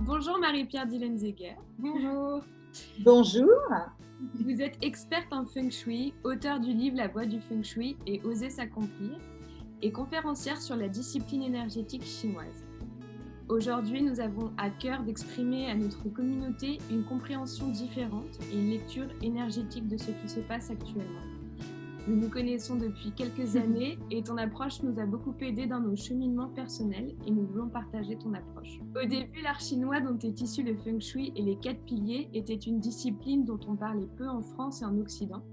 Bonjour Marie-Pierre Dillenzeger. Bonjour. Bonjour. Vous êtes experte en Feng Shui, auteure du livre La Voie du Feng Shui et Oser s'accomplir, et conférencière sur la discipline énergétique chinoise. Aujourd'hui, nous avons à cœur d'exprimer à notre communauté une compréhension différente et une lecture énergétique de ce qui se passe actuellement. Nous nous connaissons depuis quelques années et ton approche nous a beaucoup aidé dans nos cheminements personnels et nous voulons partager ton approche. Au début, l'art chinois dont est issu le Feng Shui et les 4 piliers était une discipline dont on parlait peu en France et en Occident.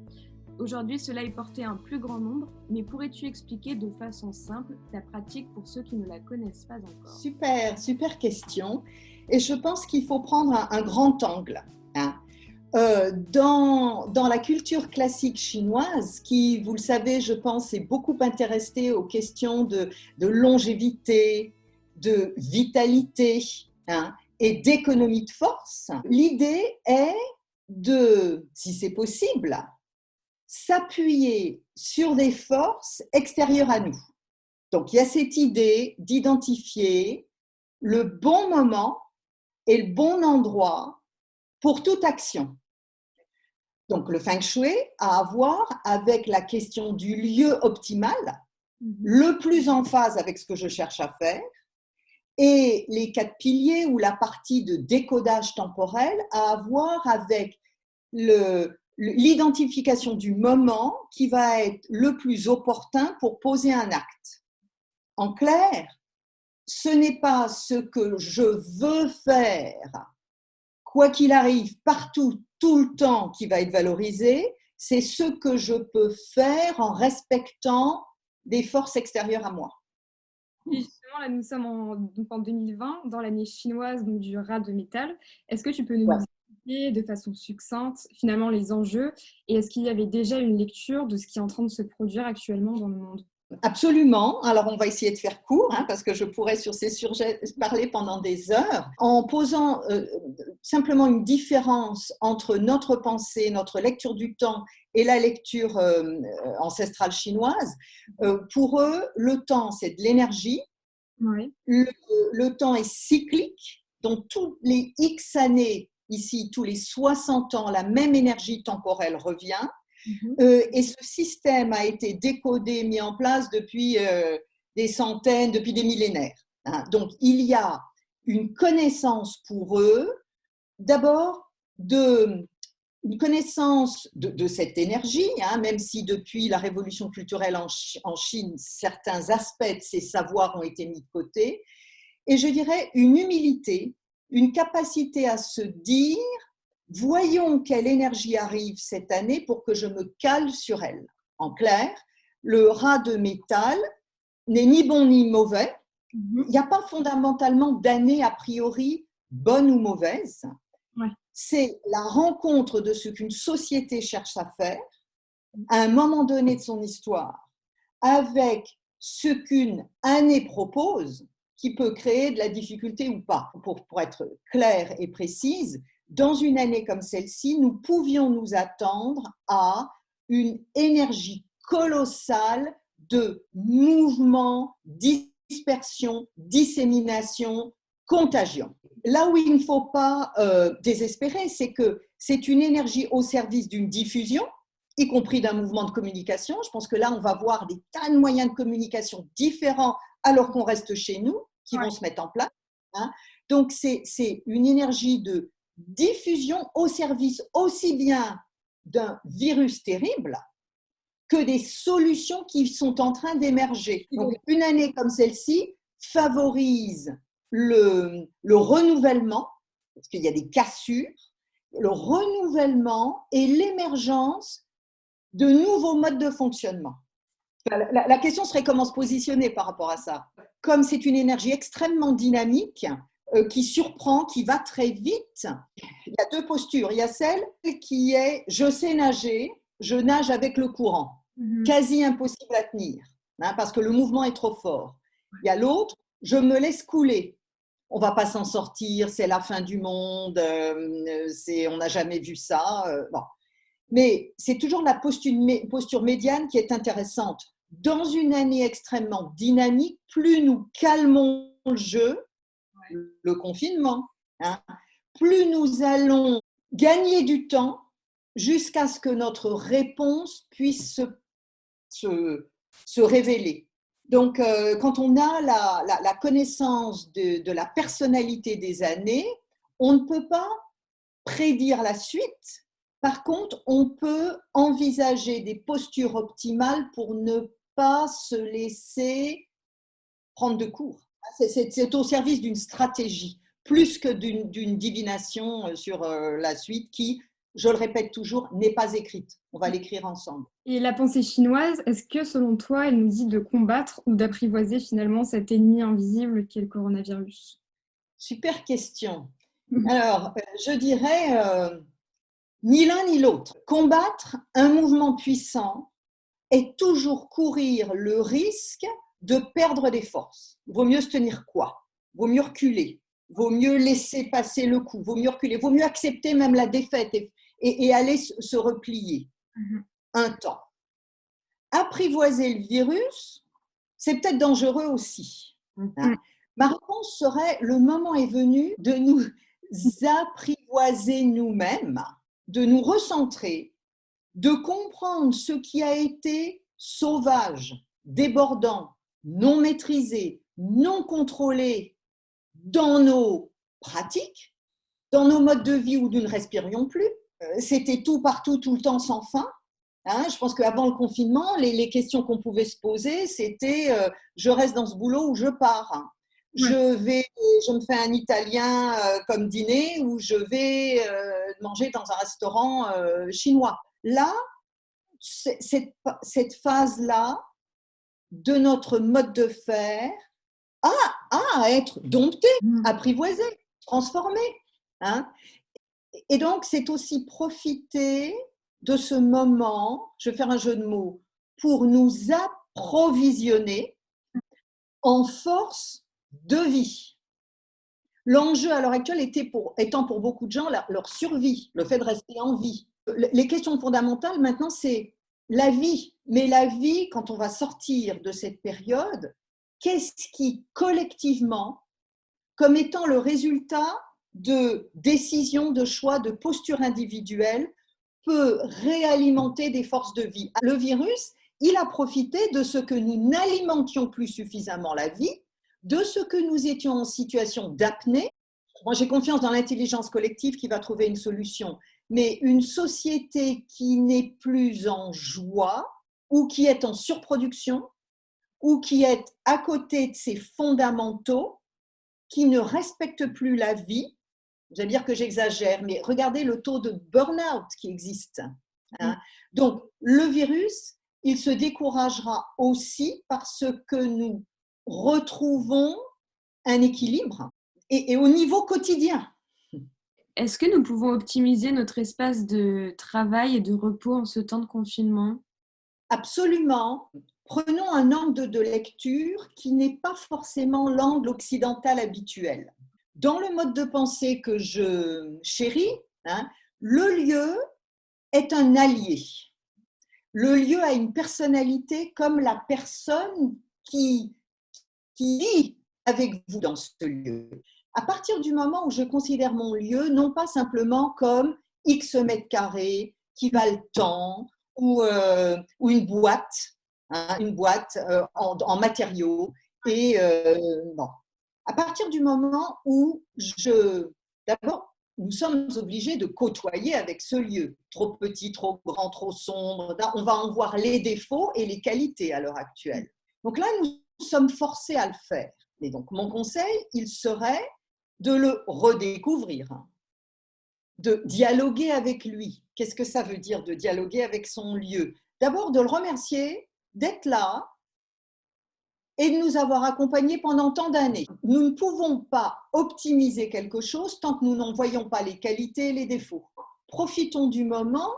Aujourd'hui, cela est porté à un plus grand nombre, mais pourrais-tu expliquer de façon simple ta pratique pour ceux qui ne la connaissent pas encore ? Super question. Et je pense qu'il faut prendre un grand angle. Dans la culture classique chinoise, qui, vous le savez, je pense, est beaucoup intéressée aux questions de longévité, de vitalité et d'économie de force, l'idée est de, si c'est possible, s'appuyer sur des forces extérieures à nous. Donc, il y a cette idée d'identifier le bon moment et le bon endroit pour toute action. Donc, le Feng Shui a à voir avec la question du lieu optimal, le plus en phase avec ce que je cherche à faire, et les 4 piliers ou la partie de décodage temporel a à voir avec l'identification du moment qui va être le plus opportun pour poser un acte. En clair, ce n'est pas ce que je veux faire, quoi qu'il arrive, partout, tout le temps, qui va être valorisé, c'est ce que je peux faire en respectant des forces extérieures à moi. Et justement, là, nous sommes en 2020, dans l'année chinoise du rat de métal. Est-ce que tu peux nous expliquer de façon succincte, finalement, les enjeux, et est-ce qu'il y avait déjà une lecture de ce qui est en train de se produire actuellement dans le monde ? Absolument. Alors, on va essayer de faire court, parce que je pourrais sur ces sujets parler pendant des heures, en posant simplement une différence entre notre pensée, notre lecture du temps et la lecture ancestrale chinoise. Pour eux, le temps, c'est de l'énergie. Oui. Le temps est cyclique, donc tous les X années, ici, tous les 60 ans, la même énergie temporelle revient. Et ce système a été décodé, mis en place depuis des centaines, depuis des millénaires. Donc, il y a une connaissance pour eux, d'abord, une connaissance de cette énergie, même si depuis la révolution culturelle en Chine, certains aspects de ces savoirs ont été mis de côté, et je dirais une humilité, une capacité à se dire voyons quelle énergie arrive cette année pour que je me cale sur elle. En clair, le rat de métal n'est ni bon ni mauvais. Il n'y a pas fondamentalement d'année a priori bonne ou mauvaise. Ouais. C'est la rencontre de ce qu'une société cherche à faire à un moment donné de son histoire avec ce qu'une année propose qui peut créer de la difficulté ou pas. Pour être claire et précise, dans une année comme celle-ci, nous pouvions nous attendre à une énergie colossale de mouvement, dispersion, dissémination, contagion. Là où il ne faut pas désespérer, c'est que c'est une énergie au service d'une diffusion, y compris d'un mouvement de communication. Je pense que là, on va voir des tas de moyens de communication différents alors qu'on reste chez nous, qui vont se mettre en place. Donc, c'est une énergie de diffusion au service aussi bien d'un virus terrible que des solutions qui sont en train d'émerger. Donc, une année comme celle-ci favorise le renouvellement, parce qu'il y a des cassures, le renouvellement et l'émergence de nouveaux modes de fonctionnement. La question serait comment se positionner par rapport à ça. Comme c'est une énergie extrêmement dynamique, qui surprend, qui va très vite, il y a 2 postures. Il y a celle qui est « je sais nager, je nage avec le courant », quasi impossible à tenir, parce que le mouvement est trop fort. Il y a l'autre « je me laisse couler ». On ne va pas s'en sortir, c'est la fin du monde, on n'a jamais vu ça. Bon. Mais c'est toujours la posture médiane qui est intéressante. dans une année extrêmement dynamique, plus nous calmons le jeu, le confinement, hein, plus nous allons gagner du temps jusqu'à ce que notre réponse puisse se révéler. Donc, quand on a la connaissance de la personnalité des années, on ne peut pas prédire la suite. Par contre, on peut envisager des postures optimales pour ne pas se laisser prendre de court. C'est au service d'une stratégie, plus que d'une divination sur la suite qui, je le répète toujours, n'est pas écrite. On va l'écrire ensemble. Et la pensée chinoise, est-ce que selon toi, elle nous dit de combattre ou d'apprivoiser finalement cet ennemi invisible qu'est le coronavirus? Super question. Alors, je dirais ni l'un ni l'autre. Combattre un mouvement puissant est toujours courir le risque de perdre des forces. Vaut mieux se tenir quoi? Vaut mieux reculer. Vaut mieux laisser passer le coup. Vaut mieux reculer. Vaut mieux accepter même la défaite et aller se replier un temps. Apprivoiser le virus, c'est peut-être dangereux aussi. Ma réponse serait, le moment est venu de nous apprivoiser nous-mêmes, de nous recentrer, de comprendre ce qui a été sauvage, débordant, non maîtrisé, non contrôlé dans nos pratiques, dans nos modes de vie où nous ne respirions plus. C'était tout partout, tout le temps, sans fin. Je pense qu'avant le confinement, les questions qu'on pouvait se poser, c'était je reste dans ce boulot ou je pars. Je me fais un italien comme dîner ou je vais manger dans un restaurant chinois. Là, cette phase-là de notre mode de faire à être domptée, apprivoisée, transformée. Et donc, c'est aussi profiter de ce moment, je vais faire un jeu de mots, pour nous approvisionner en force de vie. L'enjeu à l'heure actuelle étant pour beaucoup de gens leur survie, le fait de rester en vie. Les questions fondamentales maintenant, c'est la vie. Mais la vie, quand on va sortir de cette période, qu'est-ce qui collectivement, comme étant le résultat de décisions, de choix, de postures individuelles, peut réalimenter des forces de vie. Le virus, il a profité de ce que nous n'alimentions plus suffisamment la vie, de ce que nous étions en situation d'apnée. Moi, j'ai confiance dans l'intelligence collective qui va trouver une solution. Mais une société qui n'est plus en joie ou qui est en surproduction ou qui est à côté de ses fondamentaux, qui ne respecte plus la vie, vous allez dire que j'exagère, mais regardez le taux de burn-out qui existe. Donc, le virus, il se découragera aussi parce que nous retrouvons un équilibre et au niveau quotidien. Est-ce que nous pouvons optimiser notre espace de travail et de repos en ce temps de confinement? Absolument. Prenons un angle de lecture qui n'est pas forcément l'angle occidental habituel. Dans le mode de pensée que je chéris, le lieu est un allié. Le lieu a une personnalité comme la personne qui vit avec vous dans ce lieu. À partir du moment où je considère mon lieu, non pas simplement comme X mètres carrés qui valent tant, ou une boîte en matériaux. Non. À partir du moment où d'abord, nous sommes obligés de côtoyer avec ce lieu, trop petit, trop grand, trop sombre. On va en voir les défauts et les qualités à l'heure actuelle. Donc là, nous sommes forcés à le faire. Et donc, mon conseil, il serait de le redécouvrir, de dialoguer avec lui. Qu'est-ce que ça veut dire de dialoguer avec son lieu? D'abord, de le remercier d'être là et de nous avoir accompagnés pendant tant d'années. Nous ne pouvons pas optimiser quelque chose tant que nous n'en voyons pas les qualités et les défauts. Profitons du moment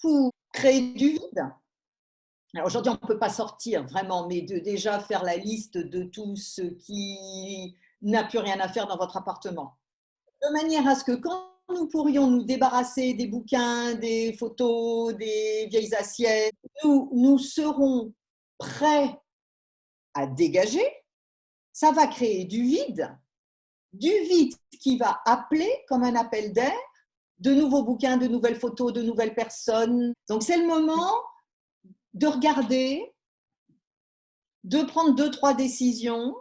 pour créer du vide. Alors aujourd'hui, on ne peut pas sortir vraiment, mais de déjà faire la liste de tout ce qui n'a plus rien à faire dans votre appartement. De manière à ce que quand nous pourrions nous débarrasser des bouquins, des photos, des vieilles assiettes, nous serons prêt à dégager, ça va créer du vide qui va appeler comme un appel d'air de nouveaux bouquins, de nouvelles photos, de nouvelles personnes. Donc c'est le moment de regarder, de prendre 2-3 décisions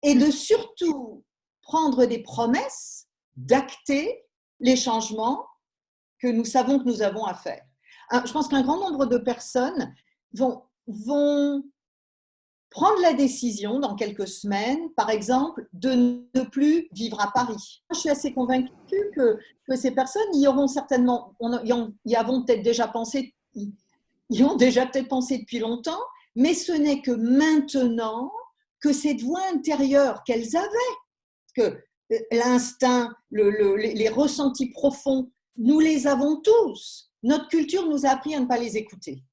et de surtout prendre des promesses, d'acter les changements que nous savons que nous avons à faire. Je pense qu'un grand nombre de personnes vont prendre la décision dans quelques semaines, par exemple, de ne plus vivre à Paris. Je suis assez convaincue que ces personnes y auront certainement, y avons peut-être déjà pensé, y ont déjà peut-être pensé depuis longtemps, mais ce n'est que maintenant que cette voix intérieure qu'elles avaient, que l'instinct, les ressentis profonds, nous les avons tous. Notre culture nous a appris à ne pas les écouter.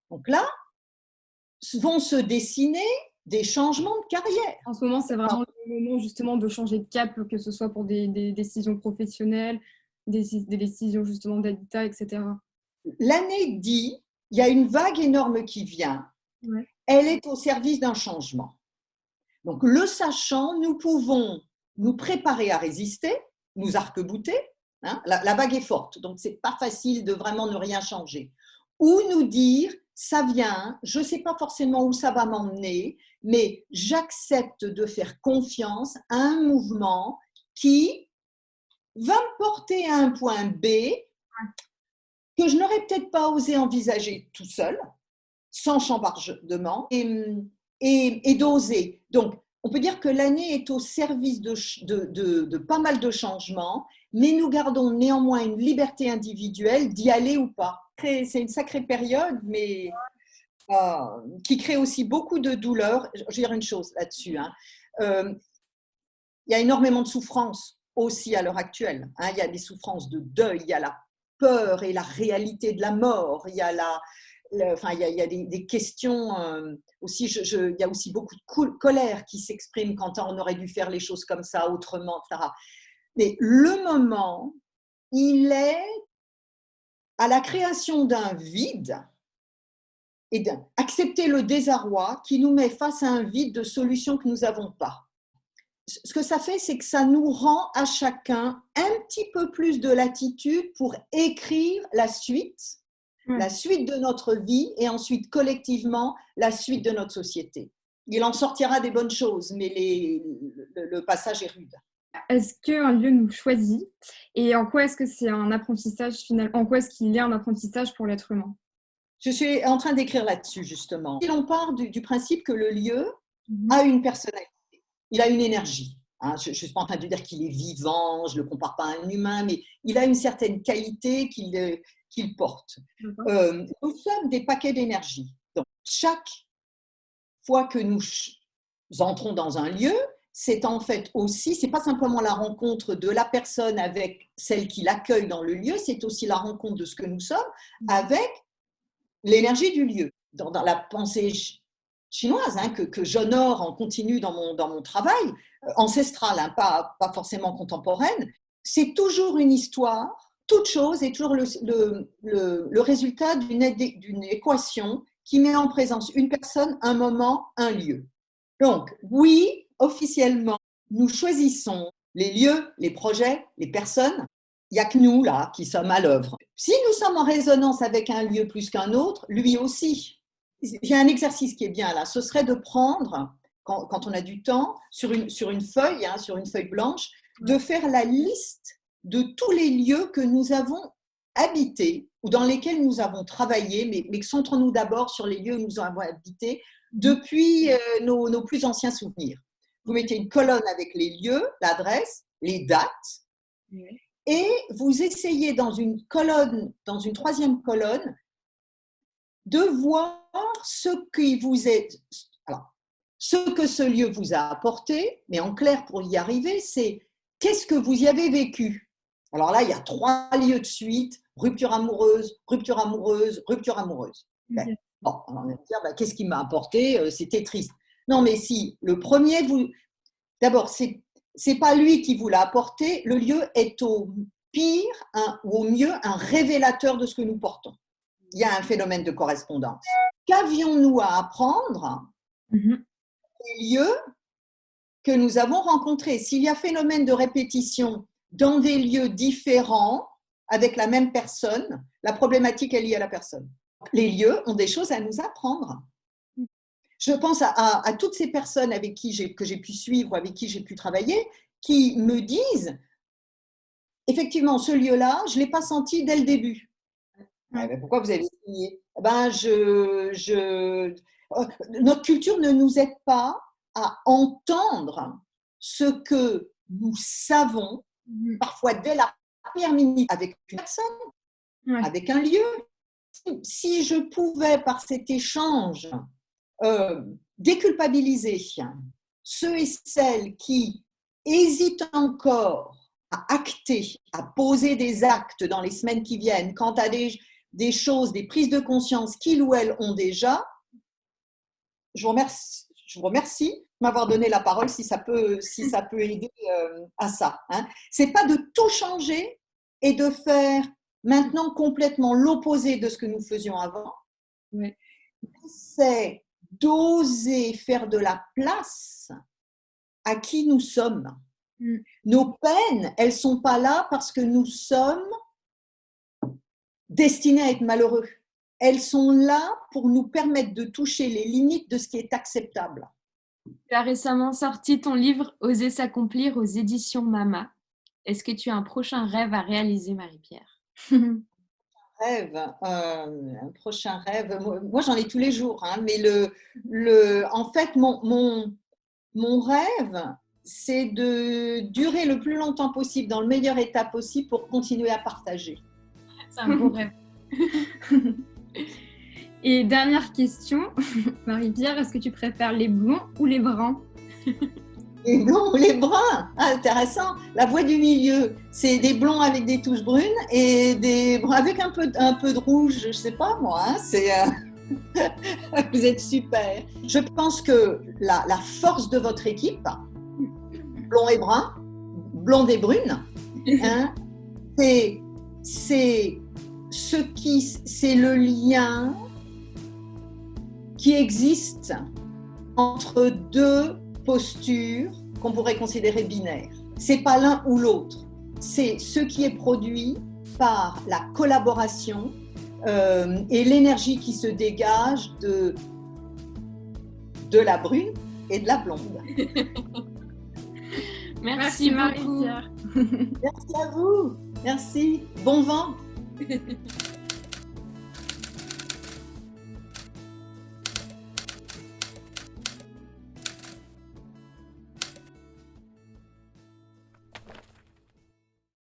Donc là, vont se dessiner des changements de carrière. En ce moment, c'est vraiment le moment justement de changer de cap, que ce soit pour des décisions professionnelles, des décisions justement d'habitat, etc. L'année dit, il y a une vague énorme qui vient. Ouais. Elle est au service d'un changement. Donc, le sachant, nous pouvons nous préparer à résister, nous arc-bouter. Hein, la vague est forte, donc c'est pas facile de vraiment ne rien changer. Ou nous dire, ça vient, je ne sais pas forcément où ça va m'emmener, mais j'accepte de faire confiance à un mouvement qui va me porter à un point B que je n'aurais peut-être pas osé envisager tout seul, sans chambardement, et d'oser. Donc, on peut dire que l'année est au service de pas mal de changements, mais nous gardons néanmoins une liberté individuelle d'y aller ou pas. C'est une sacrée période, mais qui crée aussi beaucoup de douleurs. Je vais dire une chose là-dessus. Il y a énormément de souffrances aussi à l'heure actuelle. Il y a des souffrances de deuil, il y a la peur et la réalité de la mort, il y a il y a des questions aussi, il y a aussi beaucoup de colère qui s'exprime quand on aurait dû faire les choses comme ça, autrement, etc. Mais le moment, il est à la création d'un vide et d'accepter le désarroi qui nous met face à un vide de solutions que nous n'avons pas. Ce que ça fait, c'est que ça nous rend à chacun un petit peu plus de latitude pour écrire la suite de notre vie et ensuite collectivement la suite de notre société. Il en sortira des bonnes choses, mais le passage est rude. Est-ce qu'un lieu nous choisit et en quoi est-ce que c'est un apprentissage final, en quoi est-ce qu'il est un apprentissage pour l'être humain? Je suis en train d'écrire là-dessus justement. Si l'on part du principe que le lieu a une personnalité, il a une énergie. Je ne suis pas en train de dire qu'il est vivant, je ne le compare pas à un humain, mais il a une certaine qualité qu'il porte. Nous sommes des paquets d'énergie. Donc, chaque fois que nous entrons dans un lieu, c'est en fait aussi, c'est pas simplement la rencontre de la personne avec celle qui l'accueille dans le lieu, c'est aussi la rencontre de ce que nous sommes avec l'énergie du lieu. Dans la pensée chinoise, que j'honore en continu dans mon travail, ancestrale, pas forcément contemporaine, c'est toujours une histoire, toute chose est toujours le résultat d'une équation qui met en présence une personne, un moment, un lieu. Donc, oui, officiellement, nous choisissons les lieux, les projets, les personnes. Il n'y a que nous, là, qui sommes à l'œuvre. Si nous sommes en résonance avec un lieu plus qu'un autre, lui aussi. Il y a un exercice qui est bien là, ce serait de prendre, quand on a du temps, sur une feuille, sur une feuille blanche, de faire la liste de tous les lieux que nous avons habités ou dans lesquels nous avons travaillé, mais centrons-nous d'abord sur les lieux où nous avons habité depuis nos plus anciens souvenirs. Vous mettez une colonne avec les lieux, l'adresse, les dates, et vous essayez dans une troisième colonne, de voir ce que ce lieu vous a apporté, mais en clair, pour y arriver, c'est qu'est-ce que vous y avez vécu. Alors là, il y a 3 lieux de suite, rupture amoureuse, rupture amoureuse, rupture amoureuse. Okay. Bon, on va dire, qu'est-ce qui m'a apporté? C'était triste. Non, mais si, le premier, d'abord, c'est pas lui qui vous l'a apporté, le lieu est au pire ou au mieux un révélateur de ce que nous portons. Il y a un phénomène de correspondance. qu'avions-nous à apprendre des lieux que nous avons rencontrés? S'il y a phénomène de répétition dans des lieux différents, avec la même personne, la problématique est liée à la personne. Les lieux ont des choses à nous apprendre. Je pense à toutes ces personnes avec que j'ai pu suivre, avec qui j'ai pu travailler, qui me disent, effectivement, ce lieu-là, je ne l'ai pas senti dès le début. Mais pourquoi vous avez signé? Notre culture ne nous aide pas à entendre ce que nous savons, parfois dès la première minute, avec une personne, avec un lieu. Si je pouvais, par cet échange, déculpabiliser ceux et celles qui hésitent encore à acter, à poser des actes dans les semaines qui viennent, quant à des choses, des prises de conscience qu'ils ou elles ont déjà, je vous remercie de m'avoir donné la parole si ça peut aider à ça. C'est pas de tout changer et de faire maintenant complètement l'opposé de ce que nous faisions avant. C'est d'oser faire de la place à qui nous sommes. Nos peines, elles ne sont pas là parce que nous sommes destinés à être malheureux. Elles sont là pour nous permettre de toucher les limites de ce qui est acceptable. Tu as récemment sorti ton livre « Oser s'accomplir » aux éditions Mama. Est-ce que tu as un prochain rêve à réaliser, Marie-Pierre? Un prochain rêve, moi j'en ai tous les jours, mais en fait mon rêve, c'est de durer le plus longtemps possible dans le meilleur état possible pour continuer à partager. C'est un beau rêve. Et dernière question, Marie-Pierre, est-ce que tu préfères les blonds ou les bruns? Les blonds ou les bruns? Intéressant. La voie du milieu, c'est des blonds avec des touches brunes et des bruns avec un peu de rouge, je ne sais pas moi. Vous êtes super. Je pense que la force de votre équipe, blond et brun, blonde et brune, c'est le lien qui existe entre deux postures qu'on pourrait considérer binaires. C'est pas l'un ou l'autre, c'est ce qui est produit par la collaboration et l'énergie qui se dégage de la brune et de la blonde. Merci Marie-Pierre. Merci à vous. Merci. Bon vent.